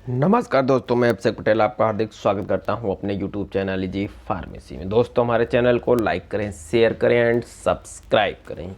नमस्कार दोस्तों, मैं अभिषेक पटेल आपका हार्दिक स्वागत करता हूं अपने YouTube चैनल इजी फार्मेसी में। दोस्तों, हमारे चैनल को लाइक करें, शेयर करें एंड सब्सक्राइब करें।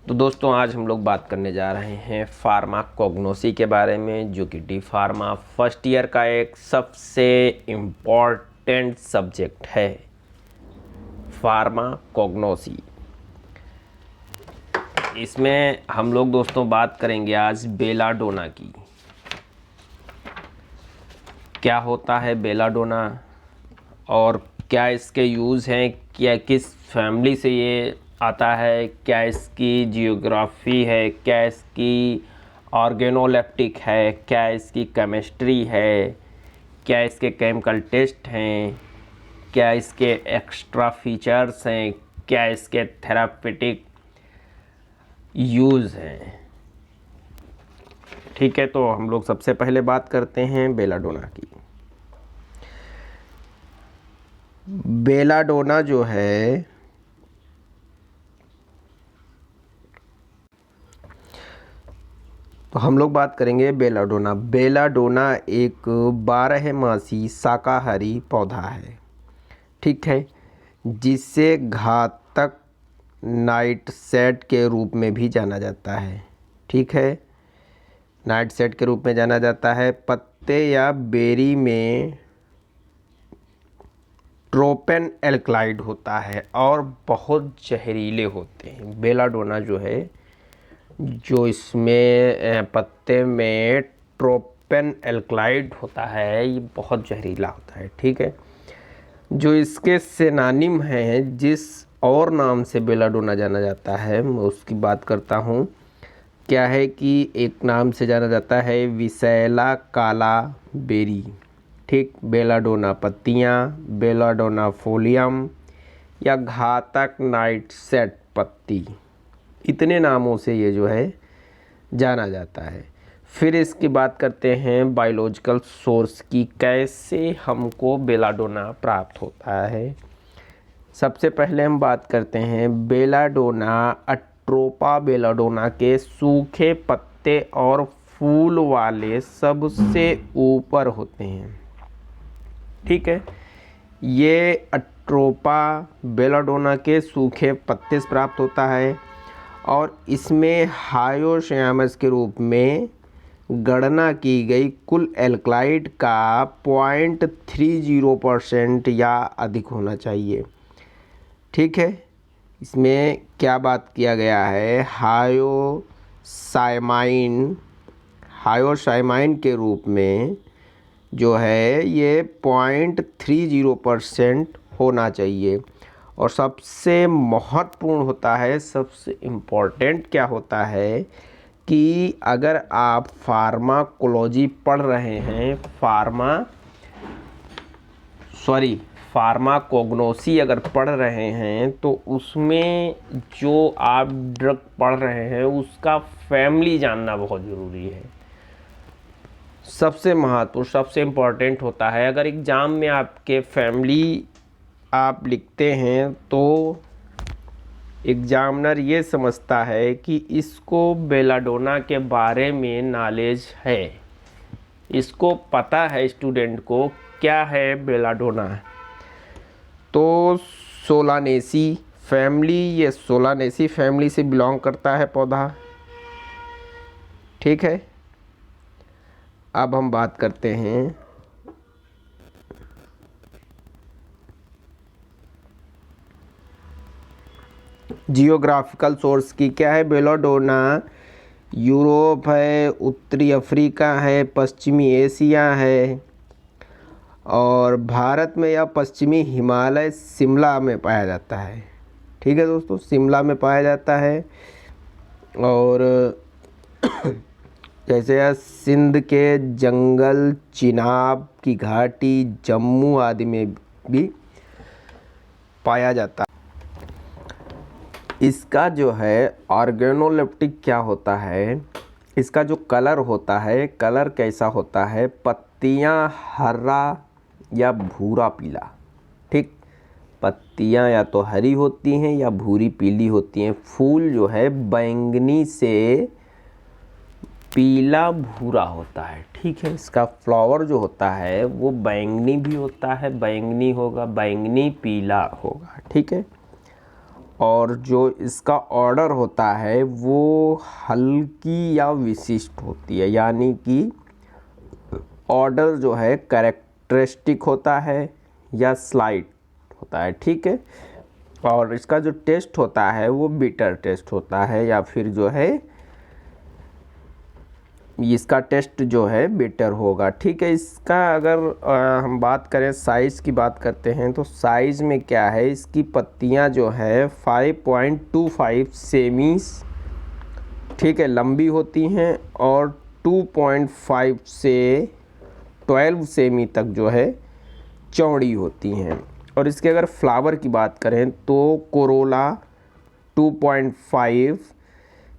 तो दोस्तों, आज हम लोग बात करने जा रहे हैं फार्माकोग्नोसी के बारे में, जो कि डी फार्मा फर्स्ट ईयर का एक सबसे इम्पॉर्टेंट सब्जेक्ट है, फार्माकोग्नोसी। इसमें हम लोग दोस्तों बात करेंगे आज बेलाडोना की। क्या होता है बेलाडोना और क्या इसके यूज़ हैं, क्या किस फैमिली से ये आता है, क्या इसकी जियोग्राफी है, क्या इसकी ऑर्गेनोलेप्टिक है, क्या इसकी केमिस्ट्री है, क्या इसके केमिकल टेस्ट हैं, क्या इसके एक्स्ट्रा फीचर्स हैं, क्या इसके थेरापेटिक यूज़ हैं। ठीक है, तो हम लोग सबसे पहले बात करते हैं बेलाडोना की। बेलाडोना जो है तो हम लोग बात करेंगे बेलाडोना। बेलाडोना एक 12मासी शाकाहारी पौधा है, ठीक है, जिसे घातक नाइटशेड के रूप में भी जाना जाता है। ठीक है, नाइटशेड के रूप में जाना जाता है। पत्ते या बेरी में ट्रोपेन एल्कलाइड होता है और बहुत जहरीले होते हैं। बेलाडोना जो है, जो इसमें पत्ते में ट्रोपेन एल्कलाइड होता है, ये बहुत जहरीला होता है। ठीक है, जो इसके सिनोनिम हैं, जिस और नाम से बेलाडोना जाना जाता है, मैं उसकी बात करता हूँ। क्या है कि एक नाम से जाना जाता है विसैला काला बेरी, ठीक, बेलाडोना पत्तियाँ, बेलाडोना फोलियम या घातक नाइटशेड पत्ती, इतने नामों से ये जो है जाना जाता है। फिर इसकी बात करते हैं बायोलॉजिकल सोर्स की, कैसे हमको बेलाडोना प्राप्त होता है। सबसे पहले हम बात करते हैं बेलाडोना अट्रोपा बेलाडोना के सूखे पत्ते और फूल वाले सबसे ऊपर होते हैं। ठीक है, ये अट्रोपा बेलाडोना के सूखे पत्ते से प्राप्त होता है और इसमें हायोशयामस के रूप में गणना की गई कुल एल्कलाइड का 0.30% या अधिक होना चाहिए। ठीक है, इसमें क्या बात किया गया है, हायोसाइमाइन के रूप में जो है ये 0.30% होना चाहिए। और सबसे महत्वपूर्ण होता है, सबसे इम्पोर्टेंट क्या होता है कि अगर आप फार्माकोलॉजी पढ़ रहे हैं, फार्माकोग्नोसी अगर पढ़ रहे हैं, तो उसमें जो आप ड्रग पढ़ रहे हैं उसका फैमिली जानना बहुत ज़रूरी है। सबसे महत्वपूर्ण, सबसे इम्पोर्टेंट होता है। अगर एग्ज़ाम में आपके फैमिली आप लिखते हैं तो एग्जामिनर ये समझता है कि इसको बेलाडोना के बारे में नॉलेज है, इसको पता है स्टूडेंट को क्या है बेलाडोना। तो सोलानेसी फैमिली, ये सोलानेसी फैमिली से बिलोंग करता है पौधा। ठीक है, अब हम बात करते हैं जियोग्राफिकल सोर्स की। क्या है बेलाडोना? यूरोप है, उत्तरी अफ्रीका है, पश्चिमी एशिया है और भारत में या पश्चिमी हिमालय शिमला में पाया जाता है। ठीक है दोस्तों, शिमला में पाया जाता है। और जैसे सिंध के जंगल, चिनाब की घाटी, जम्मू आदि में भी पाया जाता है। इसका जो है ऑर्गेनोलेप्टिक क्या होता है, इसका जो कलर होता है, कलर कैसा होता है, पत्तियां हरा या भूरा पीला। ठीक, पत्तियां या तो हरी होती हैं या भूरी पीली होती हैं। फूल जो है बैंगनी से पीला भूरा होता है, ठीक है। इसका फ्लावर जो होता है वो बैंगनी भी होता है, बैंगनी होगा, बैंगनी पीला होगा, ठीक है। और जो इसका ऑर्डर होता है वो हल्की या विशिष्ट होती है, यानी कि ऑर्डर जो है कैरेक्टरिस्टिक होता है या स्लाइट होता है, ठीक है। और इसका जो टेस्ट होता है वो बिटर टेस्ट होता है, या फिर जो है इसका टेस्ट जो है बिटर होगा, ठीक है। इसका अगर हम बात करें, साइज़ की बात करते हैं, तो साइज़ में क्या है, इसकी पत्तियां जो है 5.25 सेमी, ठीक है, लंबी होती हैं, और 2.5 से 12 सेमी तक जो है चौड़ी होती हैं। और इसके अगर फ्लावर की बात करें तो कोरोला 2.5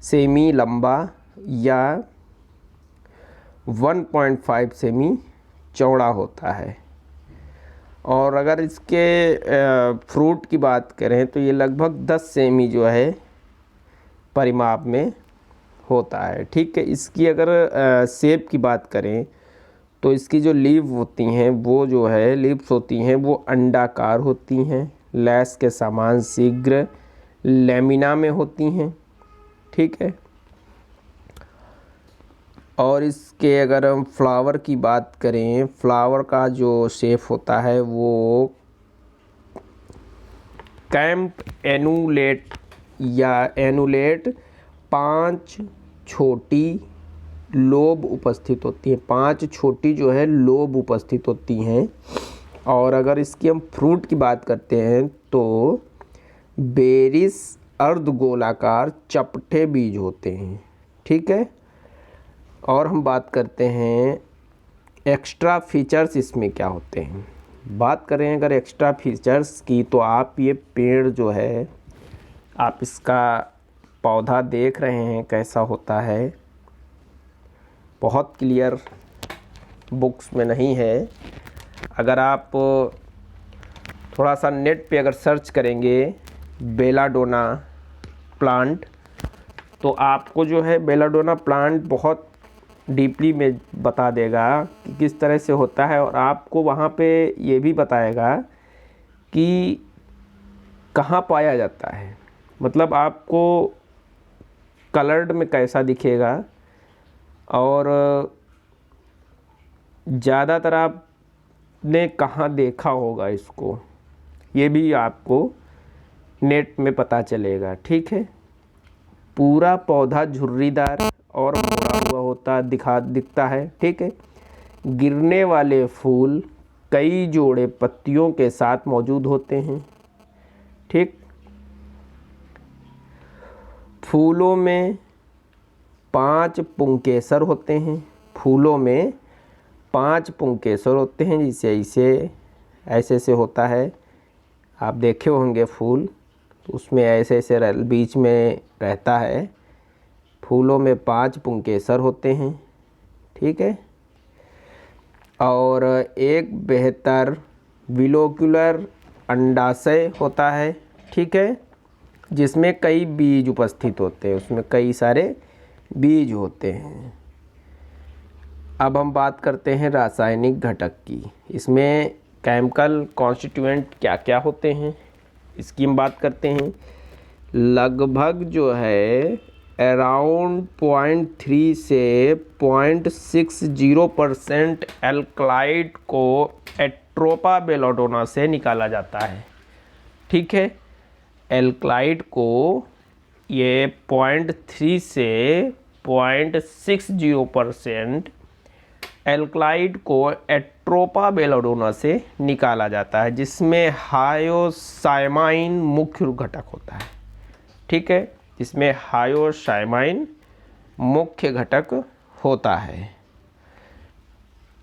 सेमी लंबा या 1.5 सेमी चौड़ा होता है। और अगर इसके फ्रूट की बात करें तो ये लगभग 10 सेमी जो है परिमाप में होता है, ठीक है। इसकी अगर शेप की बात करें तो इसकी जो लीव होती हैं वो जो है लीव्स होती हैं वो अंडाकार होती हैं, लैस के समान शीघ्र लेमिना में होती हैं, ठीक है। और इसके अगर हम फ्लावर की बात करें, फ्लावर का जो शेप होता है वो कैंप एनुलेट या एनुलेट 5 छोटी लोब उपस्थित होती हैं, 5 छोटी जो है लोब उपस्थित होती हैं। और अगर इसकी हम फ्रूट की बात करते हैं तो बेरिस अर्धगोलाकार चपटे बीज होते हैं, ठीक है। और हम बात करते हैं एक्स्ट्रा फीचर्स इसमें क्या होते हैं। बात करें अगर एक्स्ट्रा फीचर्स की, तो आप ये पेड़ जो है, आप इसका पौधा देख रहे हैं कैसा होता है, बहुत क्लियर बुक्स में नहीं है। अगर आप थोड़ा सा नेट पे अगर सर्च करेंगे बेलाडोना प्लांट, तो आपको जो है बेलाडोना प्लांट बहुत डीपली में बता देगा कि किस तरह से होता है, और आपको वहाँ पे ये भी बताएगा कि कहाँ पाया जाता है, मतलब आपको कलर्ड में कैसा दिखेगा। और ज़्यादातर आपने कहाँ देखा होगा इसको, ये भी आपको नेट में पता चलेगा, ठीक है। पूरा पौधा झुर्रीदार और मोड़ा हुआ दिखता है, ठीक है। गिरने वाले फूल कई जोड़े पत्तियों के साथ मौजूद होते हैं, ठीक। फूलों में 5 पुंकेसर होते हैं, फूलों में 5 पुंकेसर होते हैं, जिसे ऐसे से होता है, आप देखे होंगे फूल, तो उसमें ऐसे ऐसे बीच में रहता है। फूलों में 5 पुंकेसर होते हैं, ठीक है। और एक बेहतर विलोक्युलर अंडाशय होता है, ठीक है, जिसमें कई बीज उपस्थित होते हैं, उसमें कई सारे बीज होते हैं। अब हम बात करते हैं रासायनिक घटक की। इसमें केमिकल कॉन्स्टिट्यूएंट क्या क्या होते हैं इसकी हम बात करते हैं। लगभग जो है अराउंड 0.3 से 0.60% एल्कलाइड को एट्रोपा बेलाडोना से निकाला जाता है, ठीक है। एल्कलाइड को ये 0.3 से 0.60% एल्कलाइड को एट्रोपा बेलाडोना से निकाला जाता है, जिसमें हायोसाइमाइन मुख्य घटक होता है, ठीक है, जिसमें हायोसाइमाइन मुख्य घटक होता है।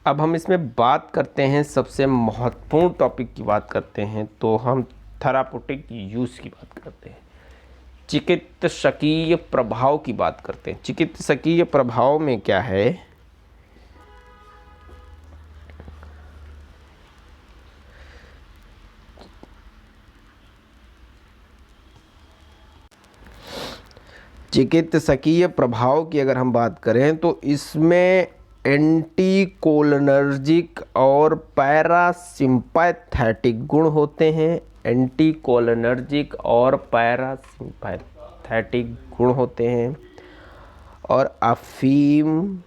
अब हम इसमें बात करते हैं, सबसे महत्वपूर्ण टॉपिक की बात करते हैं, तो हम थेराप्यूटिक यूज़ की बात करते हैं, चिकित्सकीय प्रभाव की बात करते हैं। चिकित्सकीय प्रभाव में क्या है, चिकित्सकीय प्रभाव की अगर हम बात करें तो इसमें एंटीकोलिनर्जिक और पैरासिम्पैथेटिक गुण होते हैं। एंटीकोलिनर्जिक और पैरासिम्पैथेटिक गुण होते हैं। और अफीम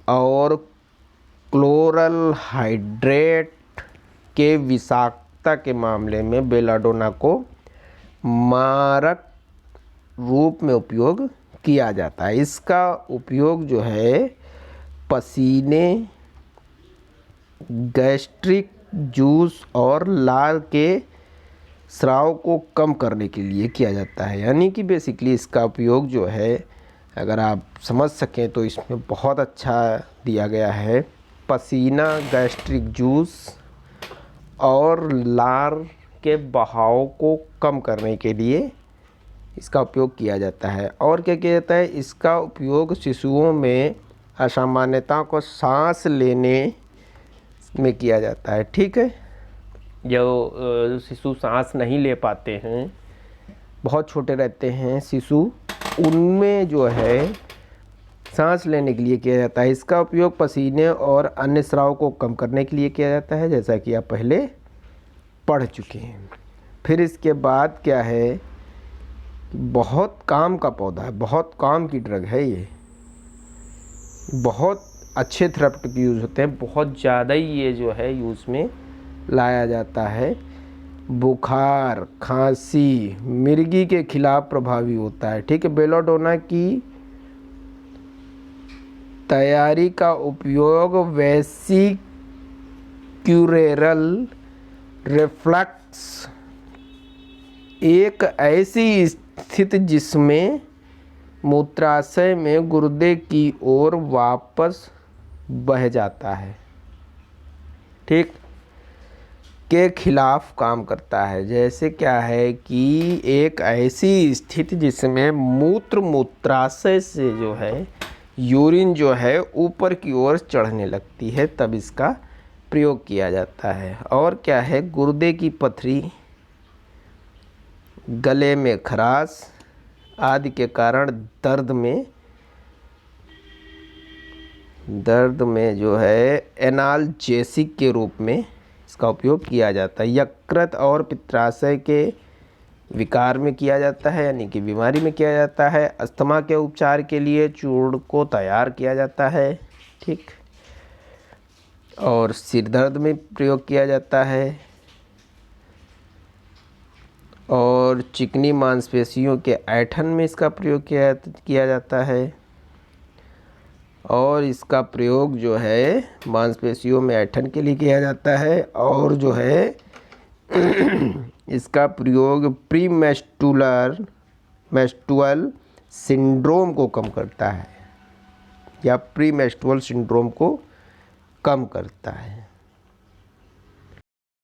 और क्लोरल हाइड्रेट के विषाक्तता के मामले में बेलाडोना को मारक रूप में उपयोग किया जाता है। इसका उपयोग जो है पसीने, गैस्ट्रिक जूस और लार के स्राव को कम करने के लिए किया जाता है। यानी कि बेसिकली इसका उपयोग जो है अगर आप समझ सकें तो इसमें बहुत अच्छा दिया गया है। पसीना, गैस्ट्रिक जूस और लार के बहाव को कम करने के लिए इसका उपयोग किया जाता है। और क्या किया जाता है, इसका उपयोग शिशुओं में असामान्यता को सांस लेने में किया जाता है। ठीक है, जो शिशु सांस नहीं ले पाते हैं, बहुत छोटे रहते हैं शिशु, उनमें जो है सांस लेने के लिए किया जाता है। इसका उपयोग पसीने और अन्य स्राव को कम करने के लिए किया जाता है, जैसा कि आप पहले पढ़ चुके हैं। फिर इसके बाद क्या है, बहुत काम का पौधा है, बहुत काम की ड्रग है ये, बहुत अच्छे थेरेप्यूटिक यूज़ होते हैं, बहुत ज़्यादा ही ये जो है यूज़ में लाया जाता है। बुखार, खांसी, मिर्गी के खिलाफ प्रभावी होता है। ठीक है, बेलाडोना की तैयारी का उपयोग वेसिक्यूलर रिफ्लक्स, एक ऐसी स्थिति जिसमें मूत्राशय में गुर्दे की ओर वापस बह जाता है, ठीक, के खिलाफ काम करता है। जैसे क्या है कि एक ऐसी स्थिति जिसमें मूत्राशय से जो है यूरिन जो है ऊपर की ओर चढ़ने लगती है, तब इसका प्रयोग किया जाता है। और क्या है, गुर्दे की पथरी, गले में खराश आदि के कारण दर्द में जो है एनाल्जेसिक के रूप में इसका उपयोग किया जाता है। यकृत और पित्ताशय के विकार में किया जाता है, यानी कि बीमारी में किया जाता है। अस्थमा के उपचार के लिए चूर्ण को तैयार किया जाता है, ठीक, और सिर दर्द में प्रयोग किया जाता है। और चिकनी मांसपेशियों के ऐंठन में इसका प्रयोग किया जाता है। और इसका प्रयोग जो है मांसपेशियों में ऐंठन के लिए किया जाता है। और जो है इसका प्रयोग प्रीमेंस्ट्रुअल सिंड्रोम को कम करता है, या प्रीमेंस्ट्रुअल सिंड्रोम को कम करता है।